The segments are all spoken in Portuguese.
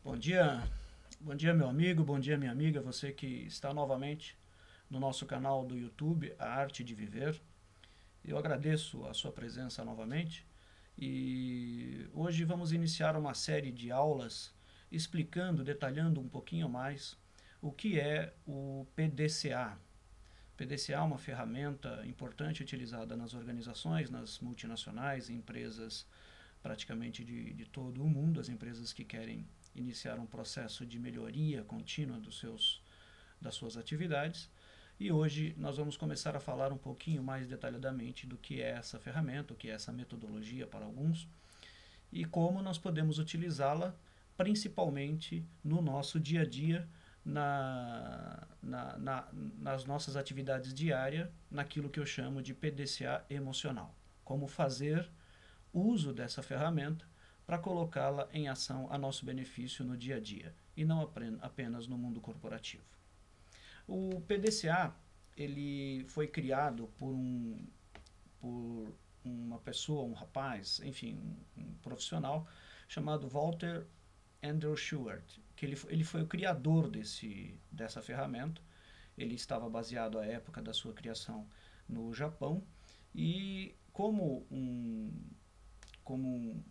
Bom dia meu amigo, bom dia minha amiga, você que está novamente no nosso canal do YouTube, A Arte de Viver. Eu agradeço a sua presença novamente e hoje vamos iniciar uma série de aulas explicando, detalhando um pouquinho mais o que é o PDCA. PDCA é uma ferramenta importante utilizada nas organizações, nas multinacionais, empresas praticamente de todo o mundo, as empresas que querem iniciar um processo de melhoria contínua das suas atividades. E hoje nós vamos começar a falar um pouquinho mais detalhadamente do que é essa ferramenta, o que é essa metodologia para alguns e como nós podemos utilizá-la principalmente no nosso dia a dia, nas nossas atividades diárias, naquilo que eu chamo de PDCA emocional. Como fazer uso dessa ferramenta para colocá-la em ação a nosso benefício no dia a dia e não apenas no mundo corporativo. O PDCA ele foi criado por uma pessoa, um rapaz, enfim, um profissional chamado Walter Andrew Stewart, que ele foi o criador dessa ferramenta. Ele estava baseado à época da sua criação no Japão e como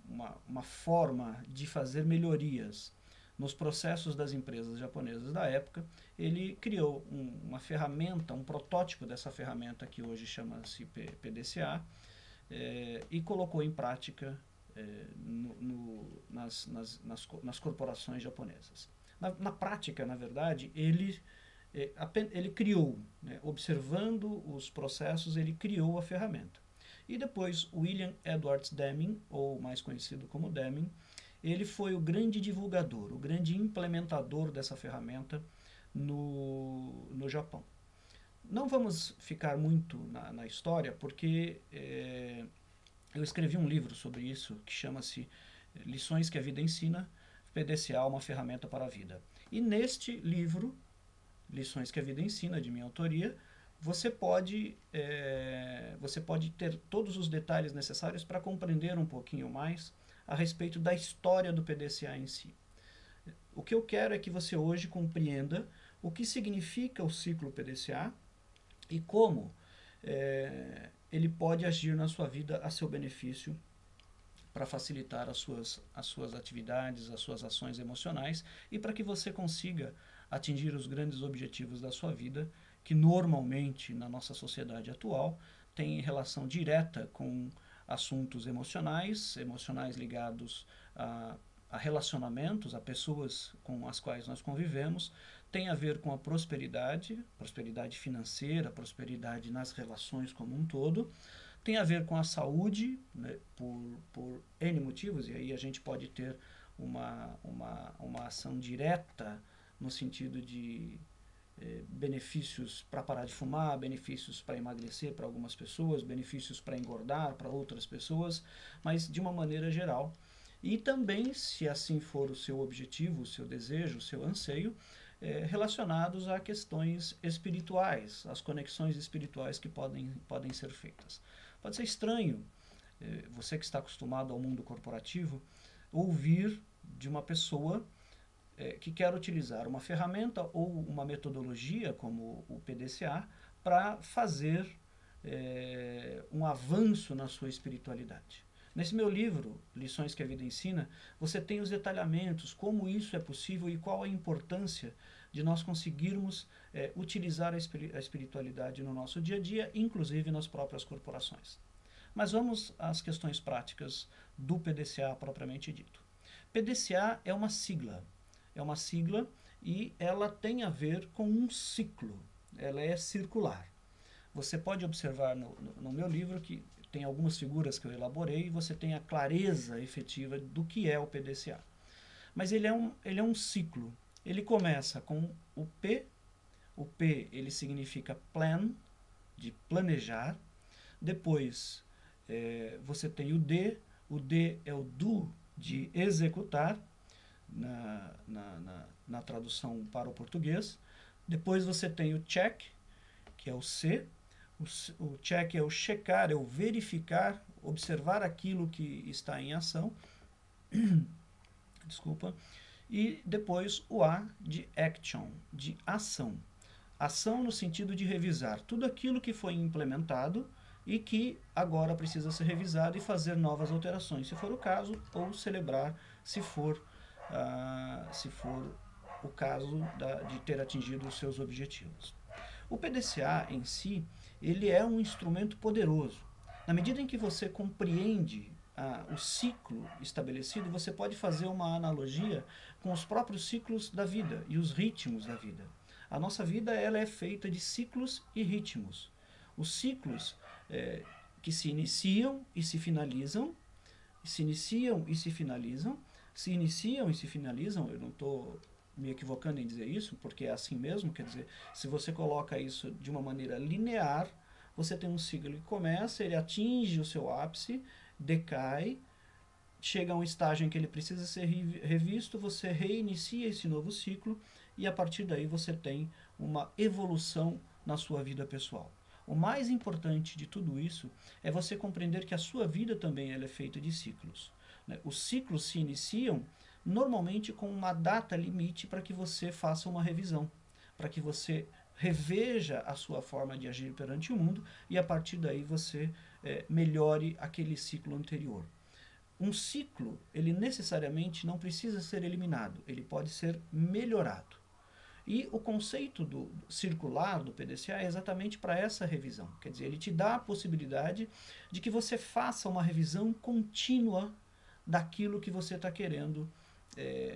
uma forma de fazer melhorias nos processos das empresas japonesas da época, ele criou uma ferramenta, um protótipo dessa ferramenta que hoje chama-se PDCA, e colocou em prática nas corporações japonesas. Na prática, na verdade, ele criou, né, observando os processos, ele criou a ferramenta. E depois William Edwards Deming, ou mais conhecido como Deming, ele foi o grande divulgador, o grande implementador dessa ferramenta no Japão. Não vamos ficar muito na história, porque eu escrevi um livro sobre isso que chama-se Lições que a Vida Ensina, PDCA, uma ferramenta para a vida. E neste livro, Lições que a Vida Ensina, de minha autoria, você pode ter todos os detalhes necessários para compreender um pouquinho mais a respeito da história do PDCA em si. O que eu quero é que você hoje compreenda o que significa o ciclo PDCA e como ele pode agir na sua vida a seu benefício para facilitar as suas atividades, as suas ações emocionais e para que você consiga atingir os grandes objetivos da sua vida, que normalmente na nossa sociedade atual tem relação direta com assuntos emocionais ligados a relacionamentos, a pessoas com as quais nós convivemos, tem a ver com a prosperidade financeira, prosperidade nas relações como um todo, tem a ver com a saúde, né, por N motivos, e aí a gente pode ter uma ação direta no sentido de benefícios para parar de fumar, benefícios para emagrecer para algumas pessoas, benefícios para engordar para outras pessoas, mas de uma maneira geral. E também, se assim for o seu objetivo, o seu desejo, o seu anseio, relacionados a questões espirituais, as conexões espirituais que podem ser feitas. Pode ser estranho, você que está acostumado ao mundo corporativo, ouvir de uma pessoa que quer utilizar uma ferramenta ou uma metodologia como o PDCA para fazer um avanço na sua espiritualidade. Nesse meu livro, Lições que a Vida Ensina, você tem os detalhamentos, como isso é possível e qual a importância de nós conseguirmos utilizar a espiritualidade no nosso dia a dia, inclusive nas próprias corporações. Mas vamos às questões práticas do PDCA propriamente dito. PDCA é uma sigla e ela tem a ver com um ciclo, ela é circular. Você pode observar no meu livro que tem algumas figuras que eu elaborei e você tem a clareza efetiva do que é o PDCA. Mas ele é um ciclo. Ele começa com o P ele significa plan, de planejar. Depois você tem o D é o do, de executar, na tradução para o português. Depois você tem o check, que é o C. O check é o checar, é o verificar, observar aquilo que está em ação. Desculpa. E depois o A de action, de ação. Ação no sentido de revisar tudo aquilo que foi implementado e que agora precisa ser revisado e fazer novas alterações, se for o caso, ou celebrar, se for o caso de ter atingido os seus objetivos. O PDCA em si, ele é um instrumento poderoso. Na medida em que você compreende o ciclo estabelecido, você pode fazer uma analogia com os próprios ciclos da vida e os ritmos da vida. A nossa vida ela é feita de ciclos e ritmos. Os ciclos que se iniciam e se finalizam, se iniciam e se finalizam, se iniciam e se finalizam, eu não estou me equivocando em dizer isso, porque é assim mesmo, quer dizer, se você coloca isso de uma maneira linear, você tem um ciclo que começa, ele atinge o seu ápice, decai, chega a um estágio em que ele precisa ser revisto, você reinicia esse novo ciclo e a partir daí você tem uma evolução na sua vida pessoal. O mais importante de tudo isso é você compreender que a sua vida também ela é feita de ciclos. Os ciclos se iniciam normalmente com uma data limite para que você faça uma revisão, para que você reveja a sua forma de agir perante o mundo e a partir daí você melhore aquele ciclo anterior. Um ciclo, ele necessariamente não precisa ser eliminado, ele pode ser melhorado. E o conceito do circular do PDCA é exatamente para essa revisão. Quer dizer, ele te dá a possibilidade de que você faça uma revisão contínua daquilo que você está querendo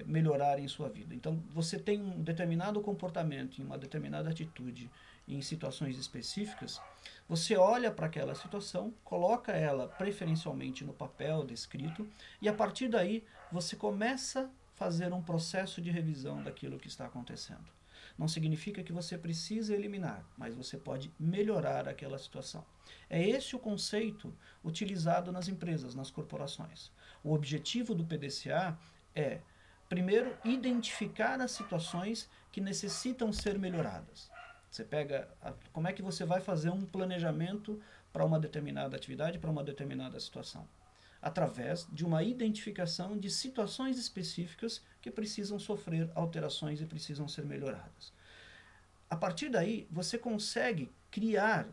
melhorar em sua vida. Então, você tem um determinado comportamento, uma determinada atitude em situações específicas, você olha para aquela situação, coloca ela preferencialmente no papel descrito e a partir daí você começa a fazer um processo de revisão daquilo que está acontecendo. Não significa que você precisa eliminar, mas você pode melhorar aquela situação. É esse o conceito utilizado nas empresas, nas corporações. O objetivo do PDCA é, primeiro, identificar as situações que necessitam ser melhoradas. Você pega, como é que você vai fazer um planejamento para uma determinada atividade, para uma determinada situação? Através de uma identificação de situações específicas que precisam sofrer alterações e precisam ser melhoradas. A partir daí, você consegue criar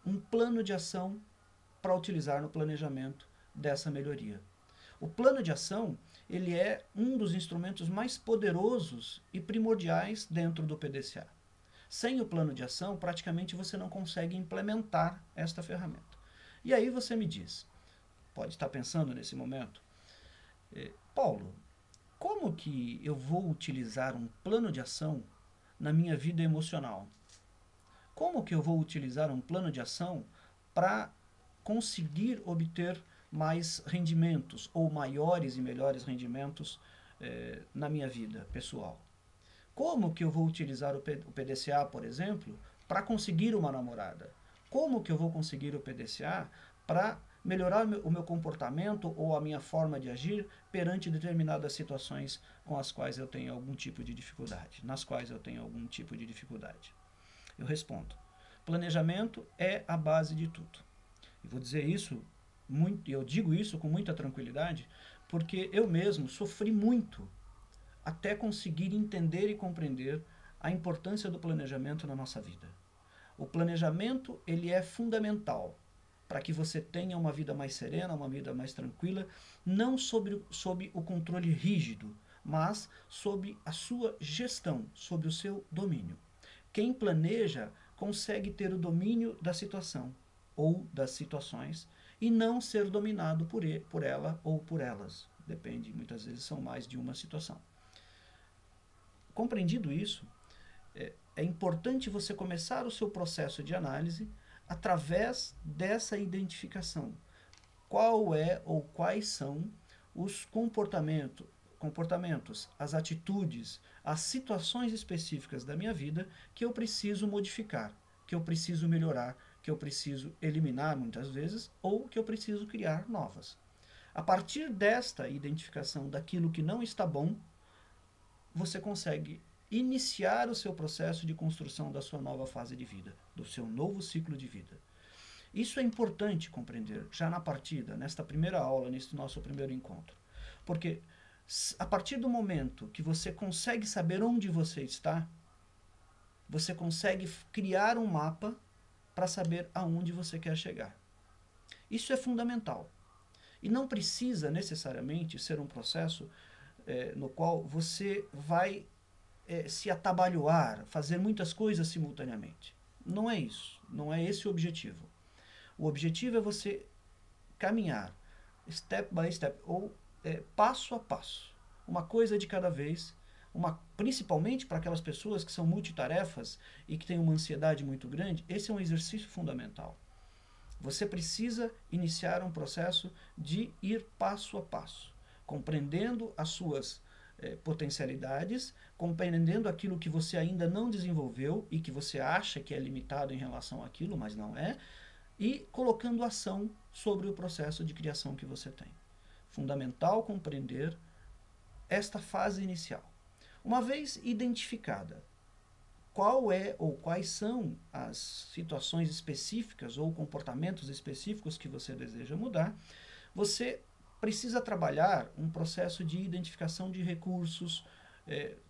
um plano de ação para utilizar no planejamento dessa melhoria. O plano de ação, ele é um dos instrumentos mais poderosos e primordiais dentro do PDCA. Sem o plano de ação, praticamente você não consegue implementar esta ferramenta. E aí você me diz, pode estar pensando nesse momento, Paulo, como que eu vou utilizar um plano de ação na minha vida emocional? Como que eu vou utilizar um plano de ação para conseguir obter mais rendimentos ou maiores e melhores rendimentos na minha vida pessoal? Como que eu vou utilizar o PDCA, por exemplo, para conseguir uma namorada? Como que eu vou conseguir o PDCA para melhorar o meu comportamento ou a minha forma de agir perante determinadas situações com as quais eu tenho algum tipo de dificuldade, nas quais eu tenho algum tipo de dificuldade? Eu respondo, planejamento é a base de tudo. E vou dizer isso, eu digo isso com muita tranquilidade, porque eu mesmo sofri muito até conseguir entender e compreender a importância do planejamento na nossa vida. O planejamento, ele é fundamental para que você tenha uma vida mais serena, uma vida mais tranquila, não sob o controle rígido, mas sob a sua gestão, sob o seu domínio. Quem planeja consegue ter o domínio da situação ou das situações e não ser dominado por ela ou por elas. Depende, muitas vezes são mais de uma situação. Compreendido isso, é importante você começar o seu processo de análise através dessa identificação. Qual é ou quais são os comportamentos, as atitudes, as situações específicas da minha vida que eu preciso modificar, que eu preciso melhorar, que eu preciso eliminar muitas vezes ou que eu preciso criar novas. A partir desta identificação daquilo que não está bom, você consegue iniciar o seu processo de construção da sua nova fase de vida, do seu novo ciclo de vida. Isso é importante compreender já na partida, nesta primeira aula, neste nosso primeiro encontro. Porque A partir do momento que você consegue saber onde você está, você consegue criar um mapa para saber aonde você quer chegar. Isso é fundamental. E não precisa necessariamente ser um processo no qual você vai se atabalhoar, fazer muitas coisas simultaneamente. Não é isso. Não é esse o objetivo. O objetivo é você caminhar step by step, ou passo a passo. Uma coisa de cada vez, principalmente para aquelas pessoas que são multitarefas e que têm uma ansiedade muito grande, esse é um exercício fundamental. Você precisa iniciar um processo de ir passo a passo, compreendendo as suas potencialidades, compreendendo aquilo que você ainda não desenvolveu e que você acha que é limitado em relação àquilo, mas não é, e colocando ação sobre o processo de criação que você tem. Fundamental compreender esta fase inicial. Uma vez identificada qual é ou quais são as situações específicas ou comportamentos específicos que você deseja mudar, você precisa trabalhar um processo de identificação de recursos,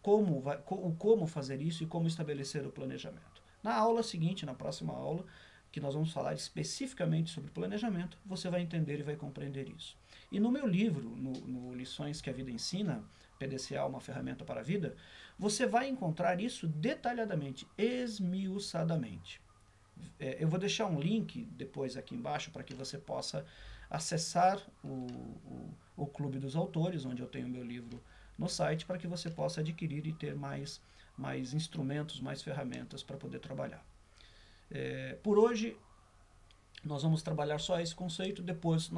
como fazer isso e como estabelecer o planejamento. Na aula seguinte, na próxima aula, que nós vamos falar especificamente sobre planejamento, você vai entender e vai compreender isso. E no meu livro, no Lições que a Vida Ensina, PDCA, uma ferramenta para a vida, você vai encontrar isso detalhadamente, esmiuçadamente. Eu vou deixar um link depois aqui embaixo para que você possa acessar o Clube dos Autores, onde eu tenho meu livro no site, para que você possa adquirir e ter mais instrumentos, mais ferramentas para poder trabalhar. Por hoje, nós vamos trabalhar só esse conceito, depois,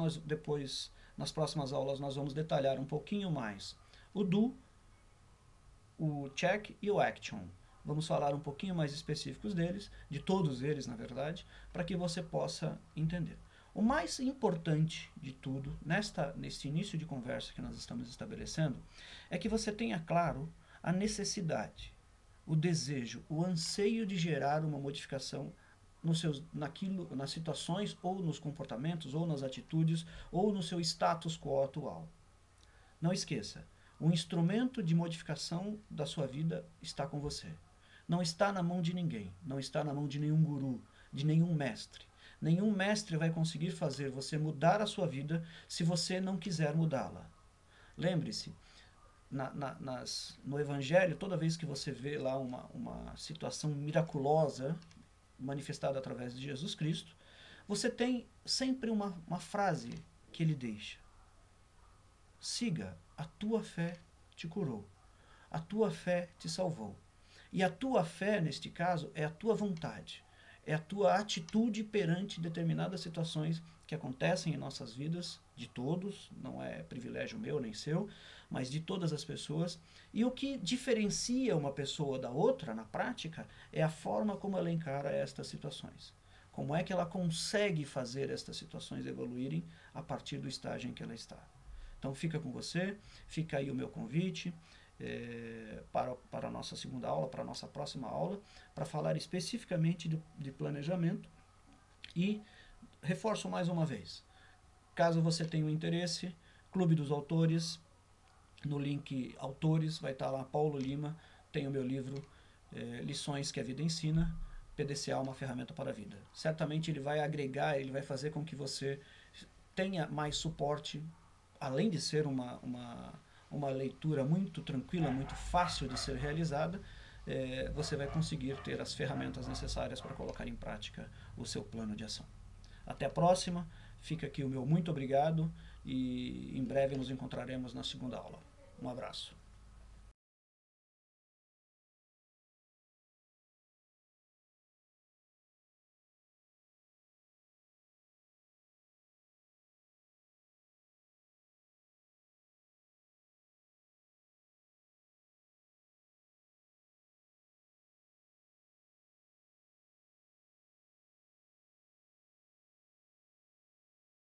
nas próximas aulas, nós vamos detalhar um pouquinho mais o do, o check e o action. Vamos falar um pouquinho mais específicos deles, de todos eles, na verdade, para que você possa entender. O mais importante de tudo, neste início de conversa que nós estamos estabelecendo, é que você tenha claro a necessidade, o desejo, o anseio de gerar uma modificação nas situações, ou nos comportamentos, ou nas atitudes, ou no seu status quo atual. Não esqueça, o instrumento de modificação da sua vida está com você. Não está na mão de ninguém, não está na mão de nenhum guru, de nenhum mestre. Nenhum mestre vai conseguir fazer você mudar a sua vida se você não quiser mudá-la. Lembre-se, no Evangelho, toda vez que você vê lá uma situação miraculosa manifestada através de Jesus Cristo, você tem sempre uma frase que ele deixa. Siga, a tua fé te curou. A tua fé te salvou. E a tua fé, neste caso, é a tua vontade. É a tua atitude perante determinadas situações que acontecem em nossas vidas, de todos, não é privilégio meu nem seu, mas de todas as pessoas. E o que diferencia uma pessoa da outra, na prática, é a forma como ela encara estas situações. Como é que ela consegue fazer estas situações evoluírem a partir do estágio em que ela está. Então fica com você, fica aí o meu convite para a nossa segunda aula, para a nossa próxima aula, para falar especificamente de planejamento. E reforço mais uma vez, caso você tenha um interesse, Clube dos Autores, no link Autores, vai estar lá Paulo Lima, tem o meu livro Lições que a Vida Ensina, PDCA, uma ferramenta para a vida. Certamente ele vai agregar, ele vai fazer com que você tenha mais suporte, além de ser uma leitura muito tranquila, muito fácil de ser realizada, você vai conseguir ter as ferramentas necessárias para colocar em prática o seu plano de ação. Até a próxima, fica aqui o meu muito obrigado e em breve nos encontraremos na segunda aula. Um abraço.